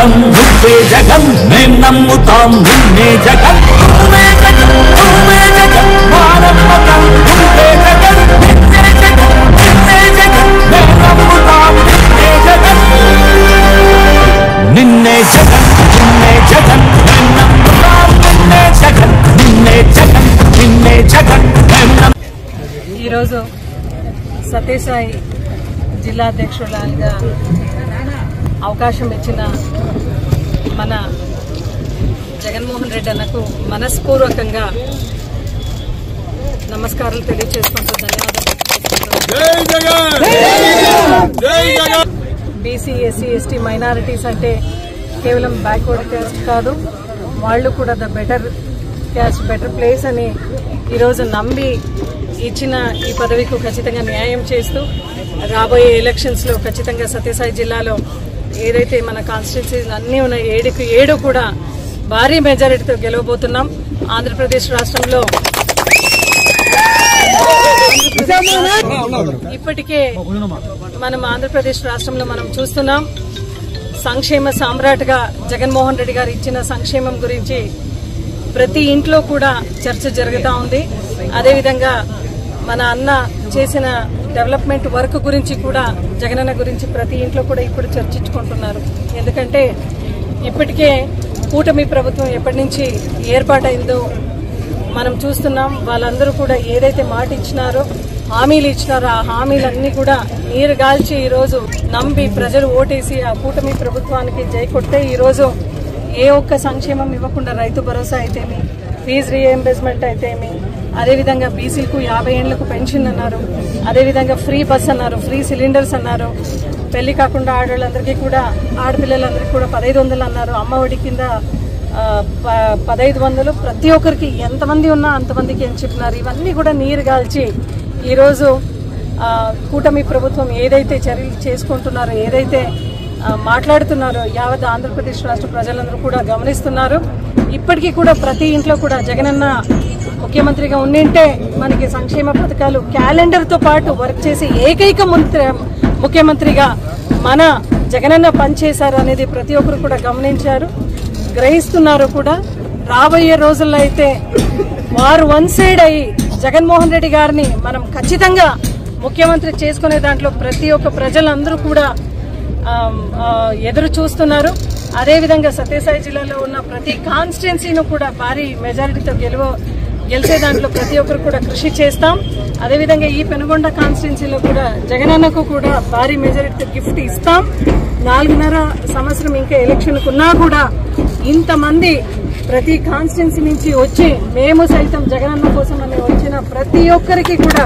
నమ్మకం నువ్వే జగన్ మేం నమ్ముతాం నిన్నే జగన్ నువ్వే జగన్ నువ్వే జగన్ మా నమ్మకం నువ్వే జగన్ నిన్నే జగన్ నిన్నే జగన్ మేం నమ్ముతాం నిన్నే జగన్ నిన్నే జగన్ నిన్నే జగన్ మేం నమ్ముతాం నిన్నే జగన్ నిన్నే జగన్ నిన్నే జగన్ మేం ఈరోజు సత్యసాయి జిల్లా అధ్యక్షురాలిగా అవకాశం ఇచ్చిన మన జగన్మోహన్ రెడ్డి అన్నకు మనస్పూర్వకంగా నమస్కారాలు తెలియజేసుకుంటూ ధన్యవాదాలు. బీసీ ఎస్సీ ఎస్టీ మైనారిటీస్ అంటే కేవలం బ్యాక్వర్డ్ క్యాస్ట్ కాదు, వాళ్ళు కూడా the better caste better place అని ఈరోజు నమ్మి ఇచ్చిన ఈ పదవికి ఖచ్చితంగా న్యాయం చేస్తూ రాబోయే ఎలక్షన్స్ లో ఖచ్చితంగా సత్యసాయి జిల్లాలో ఏదైతే మన కాన్స్టిట్యున్సీలు అన్నీ ఉన్నాయి 7కు 7 కూడా భారీ మెజారిటీతో గెలవబోతున్నాం. ఆంధ్రప్రదేశ్ రాష్ట్రంలో ఇప్పటికే మనం ఆంధ్రప్రదేశ్ రాష్ట్రంలో మనం చూస్తున్నాం సంక్షేమ సామ్రాట్గా జగన్మోహన్ రెడ్డి గారు ఇచ్చిన సంక్షేమం గురించి ప్రతి ఇంట్లో కూడా చర్చ జరుగుతూ ఉంది. అదేవిధంగా మన అన్న చేసిన డెవలప్మెంట్ వర్క్ గురించి కూడా జగనన్న గురించి ప్రతి ఇంట్లో కూడా ఇప్పుడు చర్చించుకుంటున్నారు. ఎందుకంటే ఇప్పటికే కూటమి ప్రభుత్వం ఎప్పటి నుంచి ఏర్పాటైందో మనం చూస్తున్నాం. వాళ్ళందరూ కూడా ఏదైతే మాట ఇచ్చినారో హామీలు ఇచ్చినారో ఆ హామీలన్నీ కూడా నీరు గాల్చి ఈరోజు నమ్మి ప్రజలు ఓటేసి ఆ కూటమి ప్రభుత్వానికి జై కొట్టే ఈరోజు ఏ ఒక్క సంక్షేమం ఇవ్వకుండా రైతు భరోసా అయితేమి, ఫీజు రీఎంబర్స్మెంట్ అయితేమి, అదేవిధంగా బీసీలకు 50 ఏళ్లకు పెన్షన్ అన్నారు, అదేవిధంగా ఫ్రీ బస్ అన్నారు, ఫ్రీ సిలిండర్స్ అన్నారు, పెళ్లి కాకుండా ఆడవాళ్ళందరికీ కూడా ఆడపిల్లలందరికీ కూడా 1500 అన్నారు, అమ్మఒడి కింద 1500 ప్రతి ఒక్కరికి ఎంతమంది ఉన్నా అంతమందికి అని చెప్పినారు. ఇవన్నీ కూడా నీరు గాల్చి ఈరోజు కూటమి ప్రభుత్వం ఏదైతే చర్యలు చేసుకుంటున్నారో ఏదైతే మాట్లాడుతున్నారో యావత్ ఆంధ్రప్రదేశ్ రాష్ట్ర ప్రజలందరూ కూడా గమనిస్తున్నారు. ఇప్పటికీ కూడా ప్రతి ఇంట్లో కూడా జగనన్న ముఖ్యమంత్రిగా ఉండింటే మనకి సంక్షేమ పథకాలు క్యాలెండర్ తో పాటు వర్క్ చేసి ఏకైక ముఖ్యమంత్రిగా మన జగనన్న పనిచేశారు అనేది ప్రతి ఒక్కరు కూడా గమనించారు, గ్రహిస్తున్నారు కూడా. రాబోయే రోజుల్లో అయితే వారు వన్ సైడ్ అయ్యి జగన్మోహన్ రెడ్డి గారిని మనం ఖచ్చితంగా ముఖ్యమంత్రి చేసుకునే దాంట్లో ప్రతి ఒక్క ప్రజలందరూ కూడా ఎదురు చూస్తున్నారు. అదేవిధంగా సత్యసాయి జిల్లాలో ఉన్న ప్రతి కాన్స్టిట్యున్సీను కూడా భారీ మెజారిటీతో గెలిచే దాంట్లో ప్రతి ఒక్కరు కూడా కృషి చేస్తాం. అదేవిధంగా ఈ పెనుగొండ కాన్స్టిట్యున్సీలో కూడా జగనన్నకు కూడా భారీ మెజారిటీతో గిఫ్ట్ ఇస్తాం. 4.5 సంవత్సరం ఇంకా ఎలక్షన్ కున్నా కూడా ఇంతమంది ప్రతి కాన్స్టిట్యున్సీ నుంచి వచ్చి మేము సైతం జగనన్న కోసం అని వచ్చిన ప్రతి ఒక్కరికి కూడా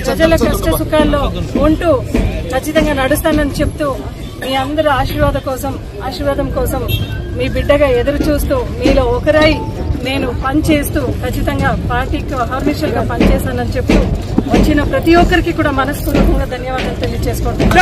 ప్రజల కష్ట సుఖాల్లో ఉంటూ ఖచ్చితంగా నడుస్తానని చెప్తూ మీ అందరూ ఆశీర్వాదం కోసం మీ బిడ్డగా ఎదురు చూస్తూ మీలో ఒకరై నేను పనిచేస్తూ ఖచ్చితంగా పార్టీకి అహర్నిశల్ గా పనిచేస్తానని చెప్తూ వచ్చిన ప్రతి ఒక్కరికి కూడా మనస్ఫూర్తిగా ధన్యవాదాలు తెలియజేసుకుంటున్నాను.